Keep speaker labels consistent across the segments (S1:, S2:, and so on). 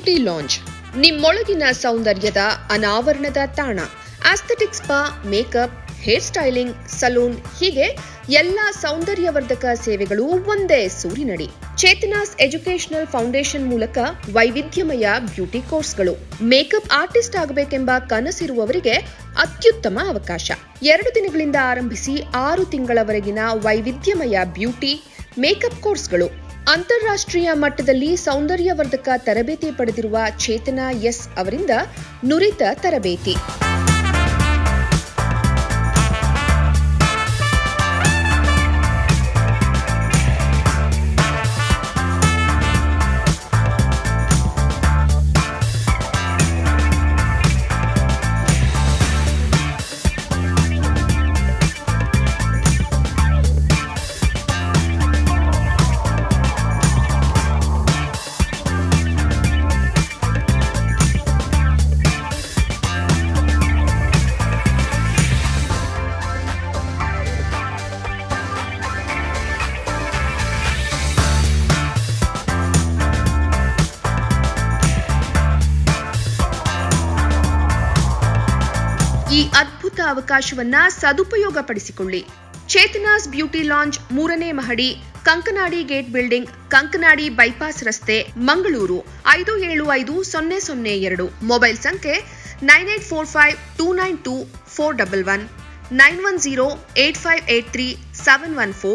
S1: Beauty lounge, ನಿಮ್ಮೊಳಗಿನ ಸೌಂದರ್ಯದ ಅನಾವರಣದ ತಾಣ. Aesthetic spa, makeup, hair styling, salon ಹೀಗೆ ಎಲ್ಲ ಸೌಂದರ್ಯವರ್ಧಕ ಸೇವೆಗಳು ಒಂದೇ ಸೂರಿನಡಿ. ಚೇತನಾಸ್ ಎಜುಕೇಶನಲ್ ಫೌಂಡೇಶನ್ ಮೂಲಕ ವೈವಿಧ್ಯಮಯ ಬ್ಯೂಟಿ ಕೋರ್ಸ್ಗಳು. ಮೇಕಪ್ ಆರ್ಟಿಸ್ಟ್ ಆಗಬೇಕೆಂಬ ಕನಸಿರುವವರಿಗೆ ಅತ್ಯುತ್ತಮ ಅವಕಾಶ. 2 ದಿನಗಳಿಂದ ಆರಂಭಿಸಿ 6 ತಿಂಗಳವರೆಗಿನ ವೈವಿಧ್ಯಮಯ ಬ್ಯೂಟಿ, ಮೇಕಪ್ ಕೋರ್ಸ್ಗಳು. ಅಂತಾರಾಷ್ಟ್ರೀಯ ಮಟ್ಟದಲ್ಲಿ ಸೌಂದರ್ಯವರ್ಧಕ ತರಬೇತಿ ಪಡೆದಿರುವ ಚೇತನಾ ಎಸ್ ಅವರಿಂದ ನುರಿತ ತರಬೇತಿ. ಈ ಅದ್ಭುತ ಅವಕಾಶವನ್ನ ಸದುಪಯೋಗಪಡಿಸಿಕೊಳ್ಳಿ. ಚೇತನಾಸ್ ಬ್ಯೂಟಿ ಲಾಂಜ್ 3ನೇ ಮಹಡಿ, Kankanadi gate building, Kankanadi bypass ರಸ್ತೆ, ಮಂಗಳೂರು 575002. ಮೊಬೈಲ್ ಸಂಖ್ಯೆ 9845292411, 9108583714,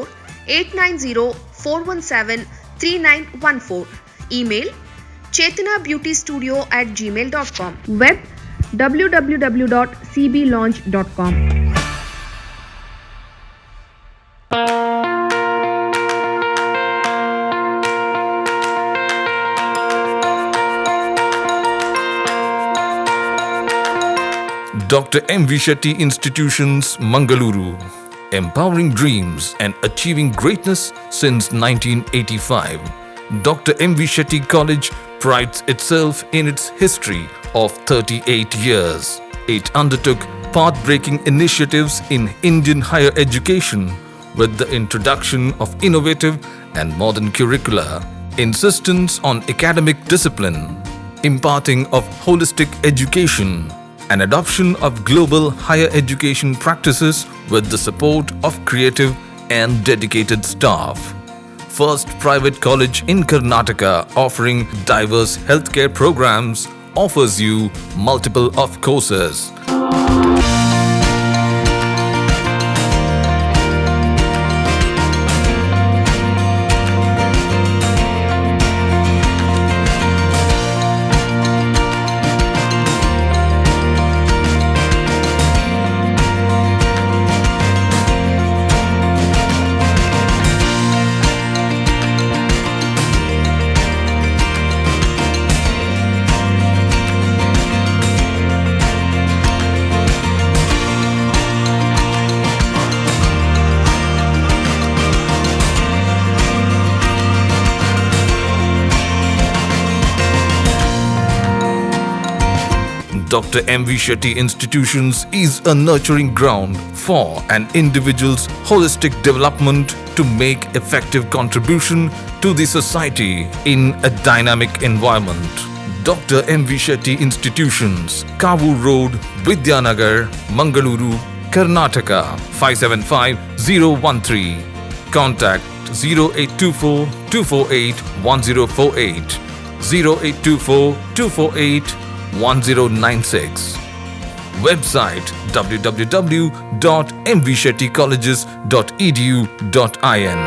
S1: 8904173914. Email chetanabeautystudio@gmail.com. Web www.cblaunch.com.
S2: Dr. M.V. Shetty Institutions, Mangaluru. Empowering dreams and achieving greatness since 1985. Dr. M.V. Shetty College prides itself in its history of 38 years. It undertook path-breaking initiatives in Indian higher education with the introduction of innovative and modern curricula, insistence on academic discipline, imparting of holistic education, and adoption of global higher education practices with the support of creative and dedicated staff. First private college in Karnataka offering diverse healthcare programs, offers you multiple of courses. Dr. M.V. Shetty Institutions is a nurturing ground for an individual's holistic development to make effective contribution to the society in a dynamic environment. Dr. M.V. Shetty Institutions, Kavu Road, Vidyanagar, Mangaluru, Karnataka 575013. Contact 0824 248 1048, 0824 248 1096. Website www.mvshettycolleges.edu.in.